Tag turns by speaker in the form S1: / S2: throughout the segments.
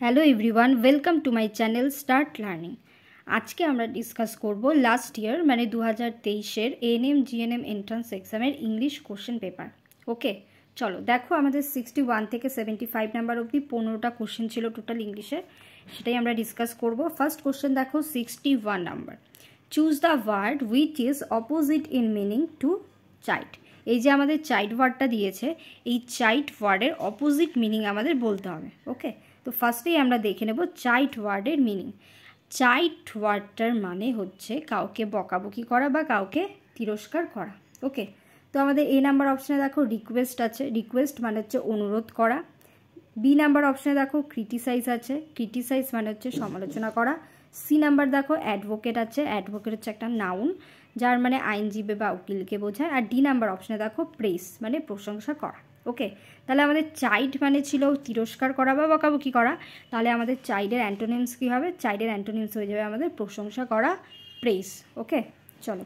S1: Hello everyone, welcome to my channel start learning. আজকে আমরা discuss করব লাস্ট ইয়ার মানে 2023-এর এএনএম জিএনএম এন্ট্রান্স এক্সামের ইংলিশ কোশ্চেন পেপার। ওকে, চলো দেখো আমাদের 61 থেকে 75 নাম্বার অবধি 15টা কোশ্চেন ছিল টোটাল ইংলিশের, সেটাই আমরা ডিসকাস করব। ফার্স্ট কোশ্চেন দেখো 61 number, choose the word which is opposite in meaning to child. এই যে আমাদের চাইল্ড ওয়ার্ডটা দিয়েছে, এই চাইল্ড ওয়ার্ডের অপোজিট মিনিং আমাদের বলতে হবে। ওকে, তো ফার্স্টেই আমরা দেখে নেব চাইল্ড ওয়ার্ডের মিনিং। চাইল্ড ওয়ার্ডটার মানে হচ্ছে কাউকে বকাবকি করা বা কাউকে তিরস্কার করা। ওকে, তো আমাদের এ নাম্বার অপশানে দেখো রিকোয়েস্ট আছে, রিকোয়েস্ট মানে হচ্ছে অনুরোধ করা। বি নাম্বার অপশানে দেখো ক্রিটিসাইজ আছে, ক্রিটিসাইজ মানে হচ্ছে সমালোচনা করা। সি নাম্বার দেখো অ্যাডভোকেট আছে, অ্যাডভোকেট হচ্ছে একটা নাউন যার মানে আইনজীবী বা উকিলকে বোঝায়। আর ডি নাম্বার অপশানে দেখো প্রেস মানে প্রশংসা করা। ওকে, তাহলে আমাদের চাইল্ড মানে ছিল তিরস্কার করা বা বকাবকি করা, তাহলে আমাদের চাইল্ডের অ্যান্টোনিমস কী হবে? চাইল্ডের অ্যান্টোনিমস হয়ে যাবে আমাদের প্রশংসা করা, প্রেস। ওকে, চলো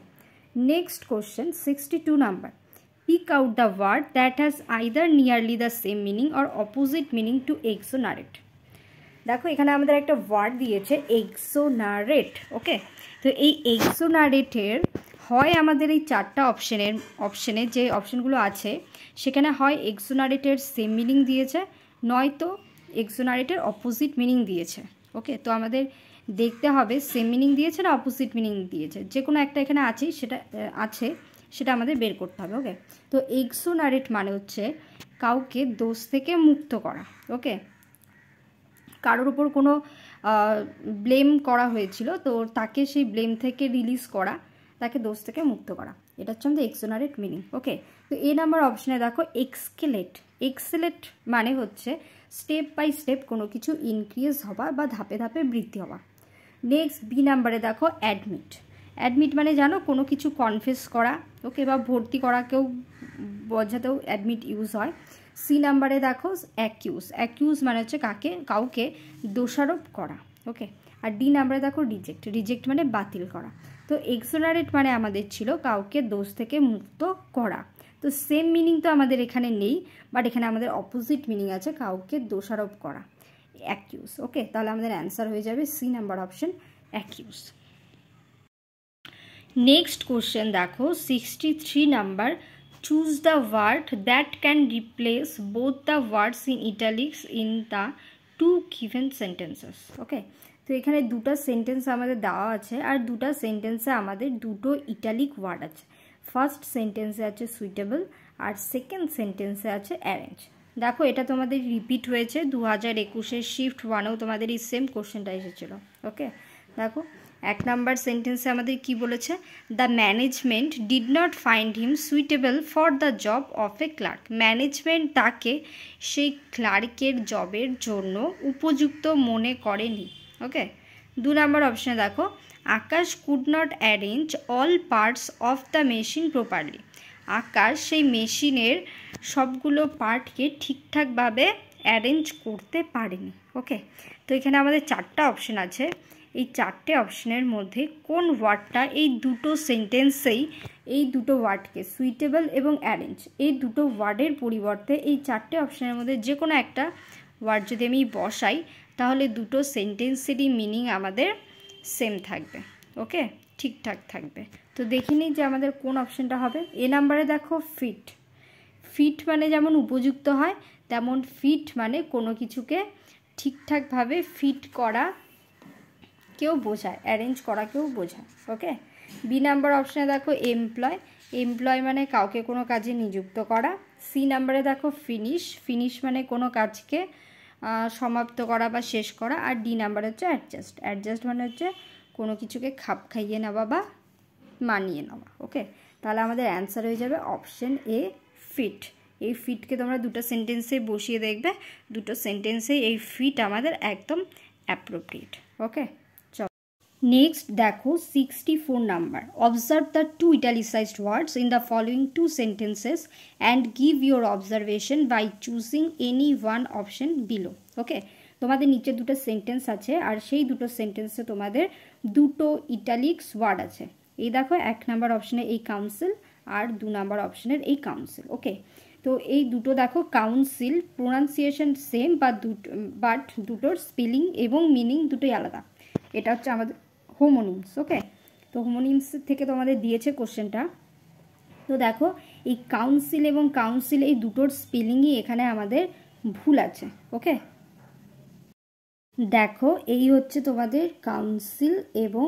S1: next question 62 number, pick out the word that has either nearly the same meaning or opposite meaning to exonerate। দেখো এখানে আমাদের একটা ওয়ার্ড দিয়েছে এক্সোনারেট। ওকে, তো এই এক্সোনারেটের হয় আমাদের এই চারটা অপশানে যে অপশানগুলো আছে সেখানে হয় এক্সোনারেটের সেম মিনিং দিয়েছে, নয়তো এক্সোনারেটের অপোজিট মিনিং দিয়েছে। ওকে, তো আমাদের দেখতে হবে সেম মিনিং দিয়েছে না অপোজিট মিনিং দিয়েছে, যে কোনো একটা এখানে আছেই, সেটা আমাদের বের করতে হবে। ওকে, তো এক্সোনারেট মানে হচ্ছে কাউকে দোষ থেকে মুক্ত করা। ওকে, কারোর উপর কোনো ব্লেম করা হয়েছিল, তো তাকে সেই ব্লেম থেকে রিলিজ করা, তাকে দোষ থেকে মুক্ত করা, এটা হচ্ছে আমাদের এক্সোনারেট মিনিং। ওকে, তো এ নাম্বার অপশানে দেখো এক্সকেলেট। এক্সেলেট মানে হচ্ছে স্টেপ বাই স্টেপ কোনো কিছু ইনক্রিজ হওয়া বা ধাপে ধাপে বৃদ্ধি হওয়া। নেক্সট বি নাম্বারে দেখো অ্যাডমিট। অ্যাডমিট মানে জানো কোনো কিছু কনফেস করা। ওকে, বা ভর্তি করাকেও বোঝাতেও অ্যাডমিট ইউজ হয়। সি নাম্বারে দেখো অ্যাকিউজ। অ্যাকিউজ মানে হচ্ছে কাউকে দোষারোপ করা। ওকে, আর ডি নাম্বারে দেখো রিজেক্ট। রিজেক্ট মানে বাতিল করা। তো এক্সোনারেট মানে আমাদের ছিল কাউকে দোষ থেকে মুক্ত করা। তো সেম মিনিং তো আমাদের এখানে নেই, বাট এখানে আমাদের অপোজিট মিনিং আছে কাউকে দোষারোপ করা, অ্যাকিউজ। ওকে, তাহলে আমাদের অ্যান্সার হয়ে যাবে C number option, accuse. Next question দেখো 63 number, choose the word that can replace both the words in italics in the two given sentences. Okay, তো এখানে দুটো সেন্টেন্স আমাদের দেওয়া আছে, আর দুটো সেন্টেন্সে আমাদের দুটো ইটালিক ওয়ার্ড আছে। ফার্স্ট সেন্টেন্সে আছে সুইটেবল, আর সেকেন্ড সেন্টেন্সে আছে অ্যারেঞ্জ। দেখো এটা তোমাদের রিপিট হয়েছে 2021-এর শিফট 1-এও তোমাদের এই সেম কোশ্চেনটা এসেছিল। ওকে, দেখো এক নাম্বার সেন্টেন্সে আমাদের কি বলেছে, the management did not find him suitable for the job of a clerk. Management তাকে সেই ক্লার্কের জবের জন্য উপযুক্ত মনে করেনি। ওকে, দু নাম্বার অপশানে দেখো Akash could not arrange all parts of the machine properly. Akash সেই মেশিনের সবগুলো পার্টকে ঠিকঠাকভাবে অ্যারেঞ্জ করতে পারেনি। ওকে, তো এখানে আমাদের চারটা অপশান আছে, এই চারটে অপশানের মধ্যে কোন ওয়ার্ডটা এই দুটো সেন্টেন্সেই এই দুটো ওয়ার্ডকে সুইটেবল এবং অ্যারেঞ্জ এই দুটো ওয়ার্ডের পরিবর্তে এই চারটে অপশানের মধ্যে যে কোনো একটা ওয়ার্ড যদি আমি বসাই তাহলে দুটো সেন্টেন্সেরই মিনিং আমাদের সেম থাকবে। ওকে, ঠিকঠাক থাকবে। তো দেখে নিই যে আমাদের কোন অপশানটা হবে। এ নাম্বারে দেখো ফিট। ফিট মানে যেমন উপযুক্ত হয়, তেমন ফিট মানে কোনো কিছুকে ঠিকঠাকভাবে ফিট করা কেউ বোঝায়, অ্যারেঞ্জ করা কেউ বোঝায়। ওকে, বি নাম্বার অপশানে দেখো এমপ্লয়। এমপ্লয় মানে কাউকে কোনো কাজে নিযুক্ত করা। সি নাম্বারে দেখো ফিনিশ। ফিনিশ মানে কোনো কাজকে সমাপ্ত করা বা শেষ করা। আর ডি নাম্বার হচ্ছে অ্যাডজাস্ট। অ্যাডজাস্ট মানে হচ্ছে কোনো কিছুকে খাপ খাইয়ে নেওয়া বা মানিয়ে নেওয়া। ওকে, তাহলে আমাদের অ্যান্সার হয়ে যাবে অপশন এ, ফিট। এই ফিটকে তোমরা দুটো সেন্টেন্সে বসিয়ে দেখবে, দুটো সেন্টেন্সে এই ফিট আমাদের একদম অ্যাপ্রোপ্রিয়েট। ওকে, নেক্সট দেখো 64 number, observe the two italicised words in the following two sentences and give your observation by choosing any one option below. Okay, তোমাদের নিচে দুটো সেন্টেন্স আছে, আর সেই দুটো সেন্টেন্সে তোমাদের দুটো ইটালিক্স ওয়ার্ড আছে। এই দেখো এক নাম্বার অপশানে এই কাউন্সিল, আর দু নাম্বার অপশানের এই কাউন্সিল। ওকে, তো তো এই দুটো দেখো কাউন্সিল, প্রোনাউন্সিয়েশন সেম বাট দুটোর স্পেলিং এবং মিনিং দুটোই আলাদা। এটা হচ্ছে আমাদের হোমোনিমস। ওকে, তো হোমোনিমস থেকে তোমাদের দিয়েছে কোশ্চেনটা। তো দেখো এই কাউন্সিল এবং কাউন্সিল এই দুটোর স্পেলিংই এখানে আমাদের ভুল আছে। ওকে, দেখো এই হচ্ছে তোমাদের কাউন্সিল এবং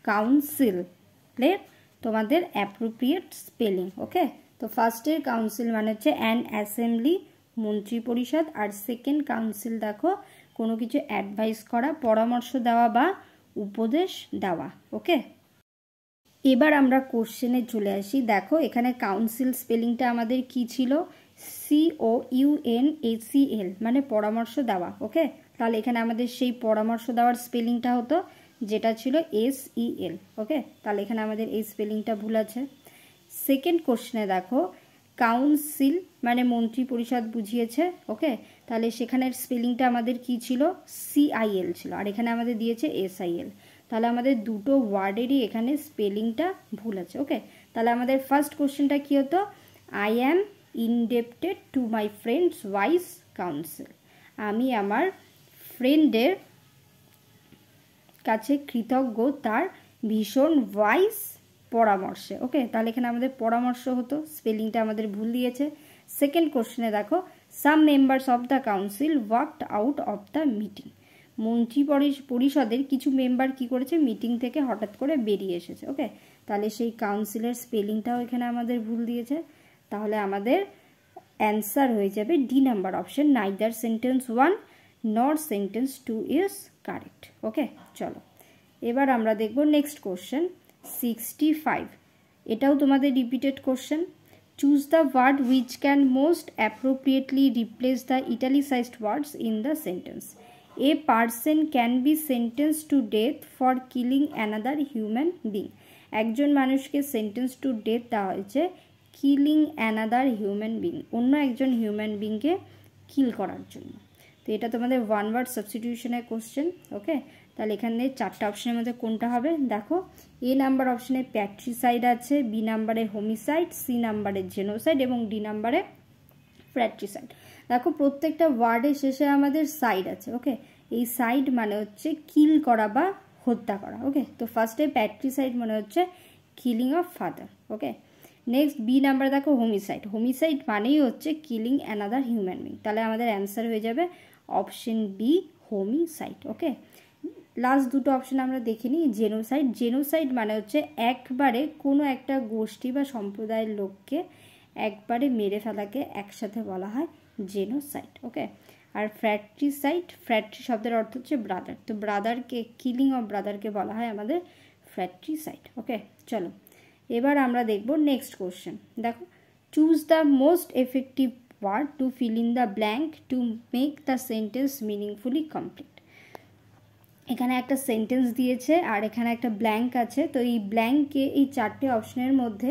S1: কাউন্সিলের তোমাদের অ্যাপ্রোপ্রিয়েট স্পেলিং। ওকে, তো ফার্স্টের কাউন্সিল মানে হচ্ছে অ্যান অ্যাসেম্বলি, মন্ত্রী পরিষদ, আর সেকেন্ড কাউন্সিল দেখো কোনো কিছু অ্যাডভাইস করা, পরামর্শ দেওয়া বা উপদেশ দেওয়া। ওকে, এবার আমরা কোশ্চেনে চলে আসি। দেখো এখানে কাউন্সিল স্পেলিংটা আমাদের কি ছিল? COUNSEL, মানে পরামর্শ দেওয়া। ওকে, তাহলে এখানে আমাদের সেই পরামর্শ দেওয়ার স্পেলিংটা হতো যেটা ছিল SEL। ওকে, তাহলে এখানে আমাদের এই স্পেলিংটা ভুল আছে। সেকেন্ড কোশ্চেনে দেখো কাউন্সিল মানে মন্ত্রী পরিষদ বুঝিয়েছে। ওকে, তাহলে সেখানের স্পেলিংটা আমাদের কি ছিল? CIL ছিল, আর এখানে আমাদের দিয়েছে SIL। তাহলে আমাদের দুটো ওয়ার্ডেরই এখানে স্পেলিংটা ভুল আছে। ওকে, তাহলে আমাদের ফার্স্ট কোশ্চেনটা কি হতো? I am ইনডেপ্টেড to my friends wise council, আমি আমার ফ্রেন্ডের কাছে কৃতজ্ঞ তার ভীষণ ওয়াইস পরামর্শে। ওকে, তাহলে এখানে আমাদের পরামর্শ হতো, স্পেলিংটা আমাদের ভুল দিয়েছে। সেকেন্ড কোশ্চেনে দেখো some members of the council worked out of the meeting, মন্ত্রী পরিষদের কিছু মেম্বার কি করেছে? মিটিং থেকে হঠাৎ করে বেরিয়ে এসেছে। ওকে, তাহলে সেই কাউন্সিলের স্পেলিংটাও এখানে আমাদের ভুল দিয়েছে। তাহলে আমাদের অ্যান্সার হয়ে যাবে D number option, neither sentence 1 নর সেন্টেন্স 2 ইজ কারেক্ট। ওকে, চলো এবার আমরা দেখব নেক্সট কোশ্চেন 65। এটাও তোমাদের repeated question. Choose the word which can most appropriately replace the italicized words in the sentence. A person can be sentence to death for killing another human being, একজন মানুষকে sentence to death দেওয়া হয়েছে killing another human being, অন্য একজন human বিংকে কিল করার জন্য। তো এটা তোমাদের ওয়ান ওয়ার্ড সাবস্টিটিউশনের কোশ্চেন। ওকে, তাহলে এখানে চারটা অপশনের মধ্যে কোনটা হবে? দেখো এ নাম্বার অপশনে প্যাট্রিসাইড আছে, বি নাম্বারে হোমিসাইড, সি নাম্বারে জেনোসাইড এবং ডি নাম্বারে ফ্র্যাট্রিসাইড। দেখো প্রত্যেকটা ওয়ার্ডের শেষে আমাদের সাইড আছে। ওকে, এই সাইড মানে হচ্ছে কিল করা বা হত্যা করা। ওকে, তো ফার্স্টে প্যাট্রিসাইড মানে হচ্ছে killing of father. Okay, next B number দেখো হোমিসাইড, হোমিসাইড মানেই হচ্ছে কিলিং অ্যানাদার হিউম্যান বিং, তাহলে আমাদের অ্যান্সার হয়ে যাবে অপশন বি হোমিসাইড। ওকে, লাস্ট দুটো অপশন আমরা দেখে নিই। জেনোসাইড, জেনোসাইড মানে হচ্ছে একবারে কোনো একটা গোষ্ঠী বা সম্প্রদায়ের লোককে একবারে মেরে ফেলাকে একসাথে বলা হয় জেনোসাইড। ওকে, আর ফ্র্যাট্রিসাইড, ফ্র্যাট্রি শব্দের অর্থ হচ্ছে ব্রাদার, তো ব্রাদারকে কিলিং অফ ব্রাদারকে বলা হয় আমাদের ফ্র্যাট্রিসাইড। ওকে, চলো এবার আমরা দেখব নেক্সট কোশ্চেন। দেখো choose the most effective word to fill in the blank to make the sentence meaningfully complete. এখানে একটা সেন্টেন্স দিয়েছে আর এখানে একটা ব্ল্যাঙ্ক আছে, তো এই ব্ল্যাঙ্কে এই চারটে অপশনের মধ্যে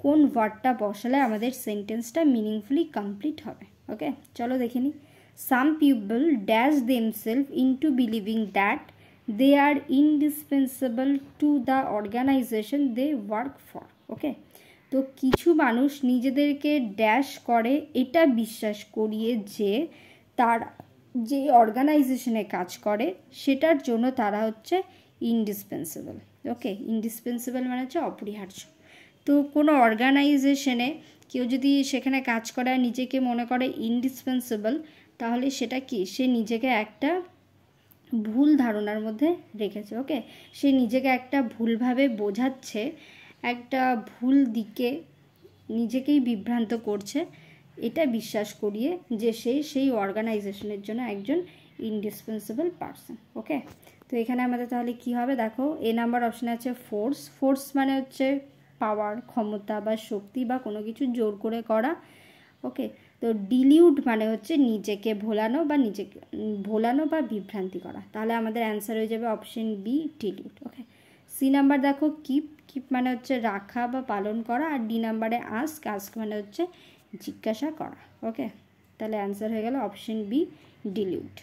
S1: কোন ওয়ার্ডটা বসালে আমাদের সেন্টেন্সটা মিনিংফুলি কমপ্লিট হবে। ওকে, চলো দেখে নিই। Some people dash themselves into believing that they are indispensable to the organisation they work for. Okay, তো কিছু মানুষ নিজেদেরকে ড্যাশ করে এটা বিশ্বাস করিয়ে যে তার যে অর্গানাইজেশনে কাজ করে সেটার জন্য তারা হচ্ছে ইনডিসপেন্সেবল। ওকে, ইনডিসপেন্সেবল মানে হচ্ছে অপরিহার্য। তো কোনো অর্গানাইজেশনে কেউ যদি সেখানে কাজ করে আর নিজেকে মনে করে ইনডিসপেন্সেবল, তাহলে সেটা কি? সে নিজেকে একটা ভুল ধারণার মধ্যে রেখেছে। ওকে, সে নিজেকে একটা ভুলভাবে বোঝাচ্ছে, একটা ভুল দিকে নিজেকেই বিভ্রান্ত করছে, এটা বিশ্বাস করিয়ে যে সে সেই অর্গানাইজেশনের জন্য একজন ইনডিসপেন্সেবল পারসন। ওকে, তো এখানে আমাদের তাহলে কি হবে? দেখো এ নাম্বার অপশানে আছে ফোর্স, ফোর্স মানে হচ্ছে পাওয়ার, ক্ষমতা বা শক্তি বা কোনো কিছু জোর করে করা। ওকে, তো ডিলিউড মানে হচ্ছে নিজেকে ভোলানো বা বিভ্রান্তি করা, তাহলে আমাদের অ্যান্সার হয়ে যাবে option B deluded. Okay, C number দেখো কিপ, কিপ মানে হচ্ছে রাখা বা পালন করা, আর ডি নাম্বারে আস্ক, আস্ক মানে হচ্ছে জিজ্ঞাসা করা। ওকে, তাহলে অ্যান্সার হয়ে গেল option B deluded.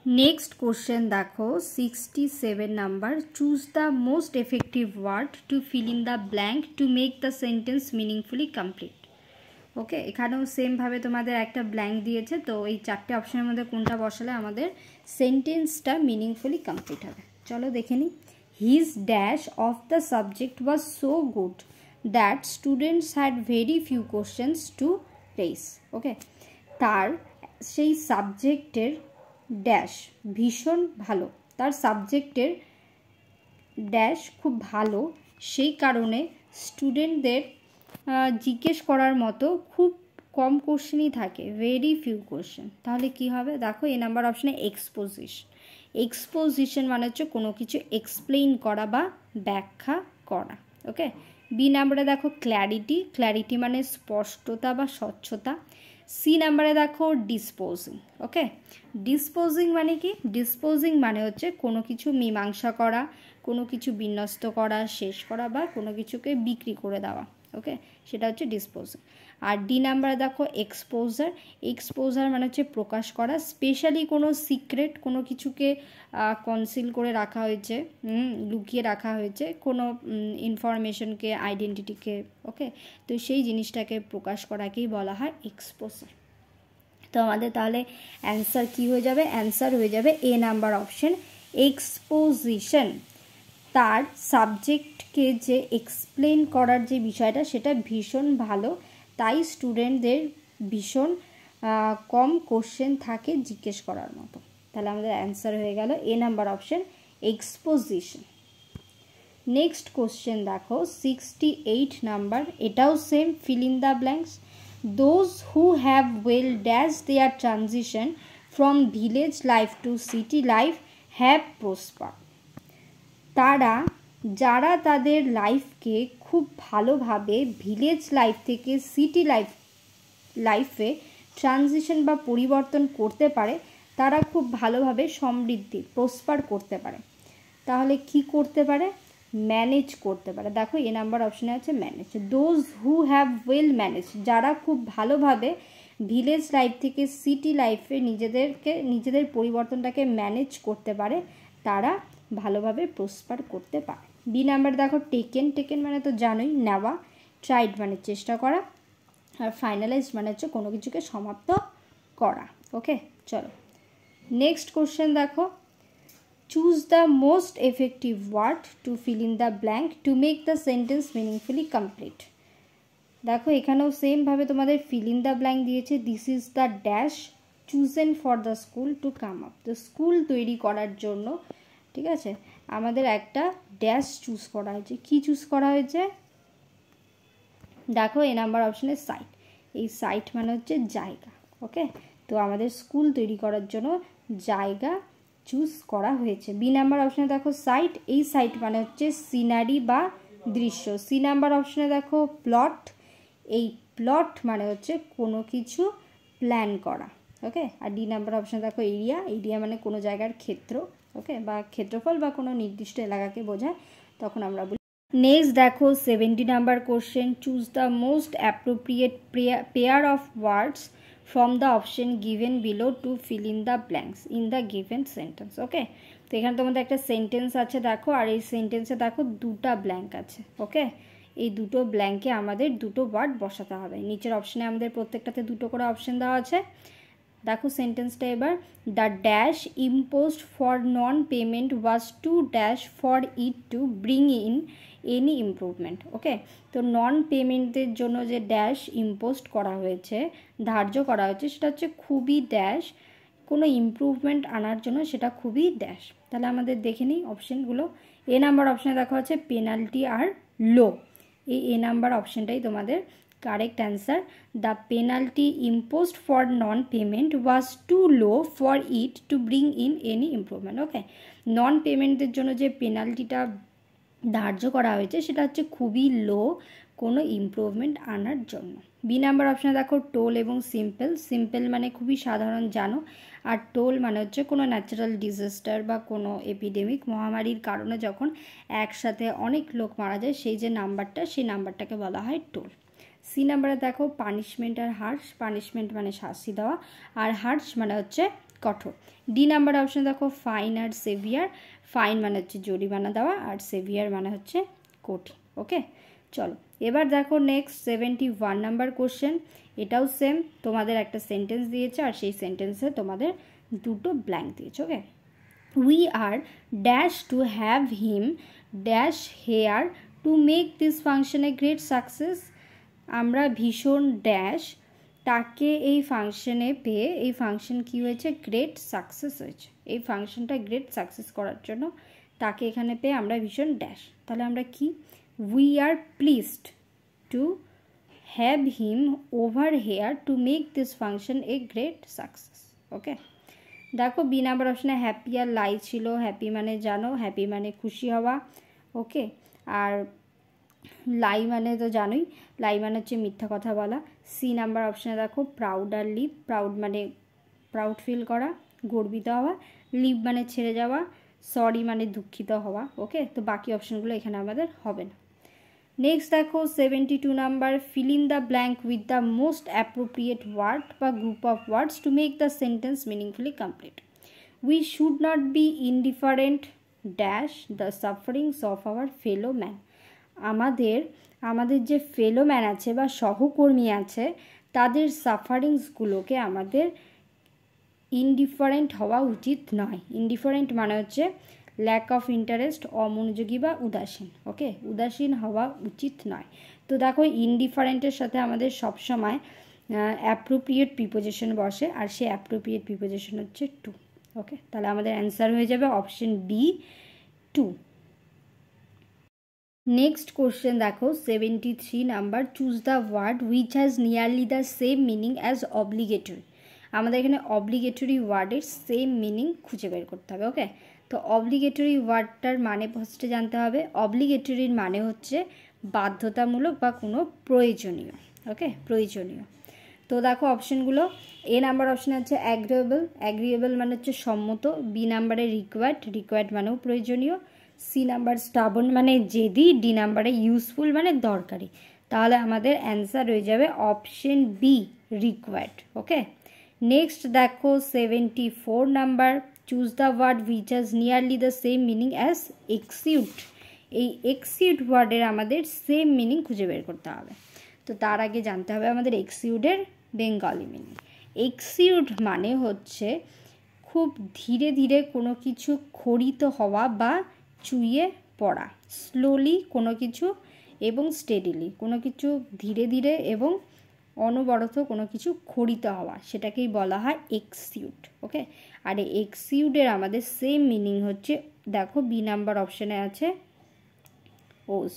S1: Next question দেখো 67 number, choose the most effective word to fill in the blank to make the sentence meaningfully complete. Okay, এখানেও সেমভাবে তোমাদের একটা ব্ল্যাঙ্ক দিয়েছে, তো এই চারটে অপশনের মধ্যে কোনটা বসালে আমাদের সেন্টেন্সটা মিনিংফুলি কমপ্লিট হবে। চলো দেখে নিই। His dash of the subject was so good that students had very few questions to raise. Okay, তার সেই সাবজেক্টের ড্যাশ ভীষণ ভালো, তার সাবজেক্টের ড্যাশ খুব ভালো, সেই কারণে স্টুডেন্টদের জিজ্ঞেস করার মতো খুব কম কোশ্চেনই থাকে, ভেরি ফিউ কোশ্চেন। তাহলে কি হবে দেখো, এ নাম্বার অপশানে এক্সপোজিশন। এক্সপোজিশন মানে হচ্ছে কোনো কিছু এক্সপ্লেইন করা বা ব্যাখ্যা করা। ওকে, বি নাম্বারে দেখো ক্ল্যারিটি। ক্ল্যারিটি মানে স্পষ্টতা বা স্বচ্ছতা। সি নাম্বারে দেখো ডিসপোজিং। ওকে, ডিসপোজিং মানে কি? ডিসপোজিং মানে হচ্ছে কোনো কিছু মীমাংসা করা, কোনো কিছু বিন্যস্ত করা, শেষ করা বা কোনো কিছুকে বিক্রি করে দেওয়া। ওকে, সেটা হচ্ছে ডিসপোজিং। আর ডি নাম্বারে দেখো এক্সপোজার। এক্সপোজার মানে হচ্ছে প্রকাশ করা, স্পেশালি কোনো সিক্রেট, কোনো কিছুকে কনসিল করে রাখা হয়েছে, লুকিয়ে রাখা হয়েছে, কোনো ইনফরমেশনকে, আইডেন্টিটিকে। ওকে, তো সেই জিনিসটাকে প্রকাশ করাকেই বলা হয় এক্সপোজার। তো আমাদের তাহলে অ্যান্সার কি হয়ে যাবে? অ্যান্সার হয়ে যাবে এ নাম্বার অপশন, এক্সপোজিশন। তার সাবজেক্টকে যে এক্সপ্লেন করার যে বিষয়টা সেটা ভীষণ ভালো, তাই স্টুডেন্টদের ভীষণ কম কোশ্চেন থাকে জিজ্ঞেস করার মতো। তাহলে আমাদের অ্যান্সার হয়ে গেল A number option, exposition. Next question দেখো 68 নাম্বার, এটাও same, fill in the blanks. Those who have well dash their transition from village life to city life have prosper. যারা তাদের লাইফকে খুব ভালোভাবে ভিলেজ লাইফ থেকে সিটি লাইফে ট্রানজিশন বা পরিবর্তন করতে পারে, তারা খুব ভালোভাবে সমৃদ্ধি, প্রসপার করতে পারে। তাহলে কি করতে পারে? ম্যানেজ করতে পারে। দেখো এ নাম্বার অপশানে আছে manage. Those who have well manage, যারা খুব ভালোভাবে ভিলেজ লাইফ থেকে সিটি লাইফে নিজেদের পরিবর্তনটাকে ম্যানেজ করতে পারে, তারা ভালোভাবে প্রসপার করতে পারে। বি নাম্বার দেখো টেকেন। টেকেন মানে তো জানোই নেওয়া, ট্রাইড মানে চেষ্টা করা, আর ফাইনালাইজ মানে হচ্ছে কোনো কিছুকে সমাপ্ত করা। ওকে, চলো নেক্সট কোশ্চেন দেখো, choose the most effective word to fill in the blank to make the sentence meaningfully complete. দেখো এখানেও সেমভাবে তোমাদের ফিল ইন দ্য ব্ল্যাঙ্ক দিয়েছে। This is the dash chosen for the school to come up. তো school তৈরি করার জন্য, ঠিক আছে, আমাদের একটা ড্যাশ চুজ করা হয়েছে। কি চুজ করা হয়েছে? দেখো এ নাম্বার অপশানে সাইট। এই সাইট মানে হচ্ছে জায়গা। ওকে, তো আমাদের স্কুল তৈরি করার জন্য জায়গা চুজ করা হয়েছে। বি নাম্বার অপশানে দেখো সাইট। এই সাইট মানে হচ্ছে সিনারি বা দৃশ্য। সি নাম্বার অপশানে দেখো প্লট। এই প্লট মানে হচ্ছে কোনো কিছু প্ল্যান করা। ওকে, আর ডি নাম্বার অপশানে দেখো এরিয়া। এরিয়া মানে কোনো জায়গার ক্ষেত্র, ওকে, বা ক্ষেত্রফল বা কোনো নির্দিষ্ট এলাকাকে বোঝায়, তখন আমরা বলি। নেক্সট দেখো 70 number question, choose the most appropriate pair of words from the option given below to fill in the blanks in the given sentence. Okay, তো এখানে তোমাদের একটা সেন্টেন্স আছে দেখো, আর এই সেন্টেন্সে দেখো দুটা ব্ল্যাঙ্ক আছে। ওকে, এই দুটো ব্ল্যাঙ্কে আমাদের দুটো ওয়ার্ড বসাতে হবে। নিচের অপশানে আমাদের প্রত্যেকটাতে দুটো করে অপশান দেওয়া আছে। দেখো সেন্টেন্সটা এবার, the dash imposed for non payment was too dash for it to bring in any improvement. Okay, তো নন পেমেন্টের জন্য যে ড্যাশ ইম্পোজড করা হয়েছে, ধার্য করা হয়েছে, সেটা হচ্ছে খুবই ড্যাশ, কোনো ইমপ্রুভমেন্ট আনার জন্য সেটা খুবই ড্যাশ। তাহলে আমাদের দেখে নিই অপশানগুলো। এ নাম্বার অপশানে দেখা হচ্ছে পেনাল্টি আর লো। এই এ নাম্বার অপশানটাই তোমাদের correct answer. The penalty imposed for non payment was too low for it to bring in any improvement. Okay, non পেমেন্টের জন্য যে পেনাল্টিটা ধার্য করা হয়েছে সেটা হচ্ছে খুবই লো, কোনো ইমপ্রুভমেন্ট আনার জন্য। বি নাম্বার অপশানে দেখো টোল এবং সিম্পল। সিম্পল মানে খুবই সাধারণ, জানো, আর টোল মানে হচ্ছে কোনো ন্যাচারাল ডিজাস্টার বা কোনো এপিডেমিক মহামারীর কারণে যখন একসাথে অনেক লোক মারা যায়, সেই যে নাম্বারটা, সেই নাম্বারটাকে বলা হয় টোল। সি নাম্বারে দেখো পানিশমেন্ট আর হার্শ। পানিশমেন্ট মানে শাস্তি দেওয়া, আর হার্শ মানে হচ্ছে কঠোর। ডি নাম্বার অপশানে দেখো ফাইন আর সেভিয়ার। ফাইন মানে হচ্ছে জরিমানা দেওয়া, আর সেভিয়ার মানে হচ্ছে কঠিন। ওকে, চলো এবার দেখো নেক্সট 71 নাম্বার কোশ্চেন। এটাও সেম, তোমাদের একটা সেন্টেন্স দিয়েছে আর সেই সেন্টেন্সে তোমাদের দুটো ব্ল্যাঙ্ক দিয়েছে। Okay, we are dash to have him dash here to make this function a great success. আমরা ভীষণ ড্যাশ তাকে এই ফাংশনে পেয়ে, এই ফাংশন কি হয়েছে, গ্রেট সাকসেস হয়েছে। এই ফাংশনটা গ্রেট সাকসেস করার জন্য তাকে এখানে পেয়ে আমরা ভীষণ ড্যাশ, তাহলে আমরা কি, we are pleased to have him over here to make this function a great success. Okay, দেখো বি নাম্বার অপশানে হ্যাপি আর লাই ছিল। হ্যাপি মানে জানো, হ্যাপি মানে খুশি হওয়া। ওকে, আর লাই মানে তো জানোই, লাই মানে হচ্ছে মিথ্যা কথা বলা। সি নাম্বার অপশানে দেখো প্রাউড আর লিভ। প্রাউড মানে প্রাউড ফিল করা, গর্বিত হওয়া। লিভ মানে ছেড়ে যাওয়া। সরি মানে দুঃখিত হওয়া। ওকে, তো বাকি অপশানগুলো এখানে আমাদের হবে না। নেক্সট দেখো 72 number, fill in the blank with the most appropriate word বা group of words to make the sentence meaningfully complete. We should not be indifferent dash the sufferings of our fellow man. আমাদের যে ফেলো man আছে বা সহকর্মী আছে তাদের সাফারিংসগুলোকে আমাদের indifferent হওয়া উচিত নয়। ইনডিফারেন্ট মানে হচ্ছে ল্যাক অফ ইন্টারেস্ট, অমনোযোগী বা উদাসীন। ওকে, উদাসীন হওয়া উচিত নয়। তো দেখো ইনডিফারেন্টের সাথে আমাদের সবসময় অ্যাপ্রোপ্রিয়েট প্রিপোজিশন বসে, আর সে অ্যাপ্রোপ্রিয়েট প্রিপোজিশন হচ্ছে টু। ওকে, তাহলে আমাদের অ্যান্সার হয়ে যাবে option B, to. Next question দেখো 73 number, choose the word which has nearly the same meaning as obligatory. আমাদের এখানে অব্লিগেটরি ওয়ার্ডের সেম মিনিং খুঁজে বের করতে হবে। ওকে, তো অব্লিগেটরি ওয়ার্ডটার মানে ফার্স্টে জানতে হবে। অব্লিগেটরির মানে হচ্ছে বাধ্যতামূলক বা কোনো প্রয়োজনীয়। ওকে, প্রয়োজনীয়। তো দেখো অপশনগুলো, এ নাম্বার অপশানে হচ্ছে অ্যাগ্রিয়েবল। অ্যাগ্রিয়েবল মানে হচ্ছে সম্মত। বি নাম্বারে রিকোয়ার্ড। রিকোয়ার্ড মানেও প্রয়োজনীয়। সি নাম্বার স্টাবন মানে জেদি। ডি নাম্বারে ইউজফুল মানে দরকারি। তাহলে আমাদের অ্যান্সার হয়ে যাবে option B, required. Okay, next দেখো 74 number, choose the word which has nearly the same meaning as exude. এই এক্সিউড ওয়ার্ডের আমাদের সেম মিনিং খুঁজে বের করতে হবে। তো তার আগে জানতে হবে আমাদের এক্সিউডের বেঙ্গলি মিনিং। এক্সিউড মানে হচ্ছে খুব ধীরে ধীরে কোনো কিছু খরিত হওয়া বা চুইয়ে পড়া। স্লোলি কোনো কিছু এবং স্টেডিলি কোনো কিছু ধীরে ধীরে এবং অনবরত কোনো কিছু খরিত হওয়া, সেটাকেই বলা হয় এক্সিউড। ওকে, আর এই এক্সিউডের আমাদের সেম মিনিং হচ্ছে, দেখো বি নাম্বার অপশানে আছে ওস।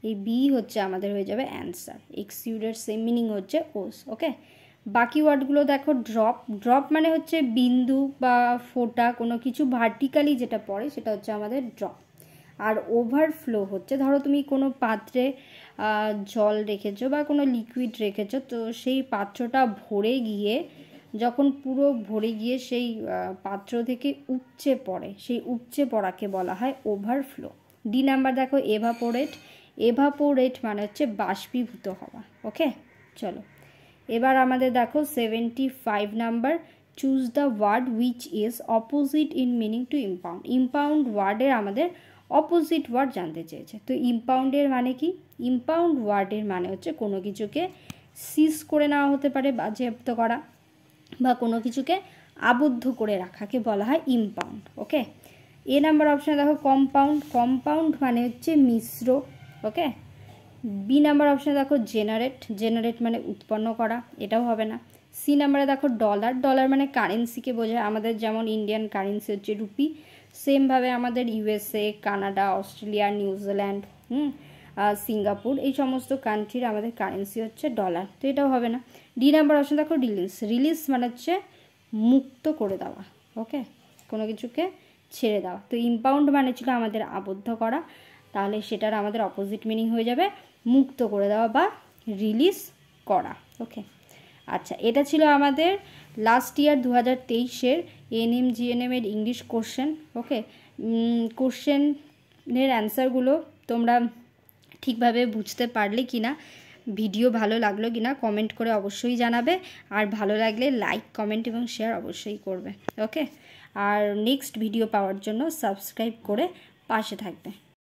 S1: এই বি হচ্ছে আমাদের হয়ে যাবে অ্যান্সার। এক্সিউডের সেম মিনিং হচ্ছে ওস। ওকে, বাকি ওয়ার্ডগুলো দেখো ড্রপ। ড্রপ মানে হচ্ছে বিন্দু বা ফোঁটা, কোনো কিছু ভার্টিক্যালি যেটা পড়ে সেটা হচ্ছে আমাদের ড্রপ। আর ওভারফ্লো হচ্ছে, ধরো তুমি কোনো পাত্রে জল রেখেছো বা কোনো লিকুইড রেখেছো, তো সেই পাত্রটা ভরে গিয়ে যখন পুরো ভরে গিয়ে সেই পাত্র থেকে উপচে পড়ে, সেই উপচে পড়াকে বলা হয় ওভারফ্লো। ডি নাম্বার দেখো এভাপোরেট। এভাপোরেট মানে হচ্ছে বাষ্পীভূত হওয়া। ওকে, চলো এবার আমাদের দেখো 75 number, choose the word which is opposite in meaning to impound. Impound ওয়ার্ডের আমাদের অপোজিট ওয়ার্ড জানতে চেয়েছে। তো ইম্পাউন্ডের মানে কি? ইম্পাউন্ড ওয়ার্ডের মানে হচ্ছে কোনো কিছুকে সিজ করে নেওয়া হতে পারে, বাজেয়াপ্ত করা, বা কোনো কিছুকে আবদ্ধ করে রাখাকে বলা হয় ইম্পাউন্ড। ওকে, এ নাম্বার অপশানে দেখো কম্পাউন্ড। কম্পাউন্ড মানে হচ্ছে মিশ্র। ওকে, বি নাম্বার অপশানে দেখো জেনারেট। জেনারেট মানে উৎপন্ন করা, এটাও হবে না। সি নাম্বারে দেখো ডলার। ডলার মানে কারেন্সিকে বোঝায়। আমাদের যেমন ইন্ডিয়ান কারেন্সি হচ্ছে রুপি, সেমভাবে আমাদের USA, Canada, Australia, New Zealand, Singapore, এই সমস্ত কান্ট্রির আমাদের কারেন্সি হচ্ছে ডলার, তো এটাও হবে না। ডি নাম্বার অপশান দেখো রিলিজ। রিলিজ মানে হচ্ছে মুক্ত করে দেওয়া। ওকে, কোনো কিছুকে ছেড়ে দেওয়া। তো ইম্পাউন্ড মানে ছিল আমাদের আবদ্ধ করা, তাহলে সেটার আমাদের অপোজিট মিনিং হয়ে যাবে মুক্ত করে দেওয়া বা রিলিজ করা। ওকে, আচ্ছা, এটা ছিল আমাদের লাস্ট ইয়ার 2023-এর এএনএম জিএনএমের ইংলিশ কোশ্চেন। ওকে, কোশ্চেনের অ্যান্সারগুলো তোমরা ঠিকভাবে বুঝতে পারলে কি না, ভিডিও ভালো লাগলো কি না কমেন্ট করে অবশ্যই জানাবে, আর ভালো লাগলে লাইক, কমেন্ট এবং শেয়ার অবশ্যই করবে। ওকে, আর নেক্সট ভিডিও পাওয়ার জন্য সাবস্ক্রাইব করে পাশে থাকবে।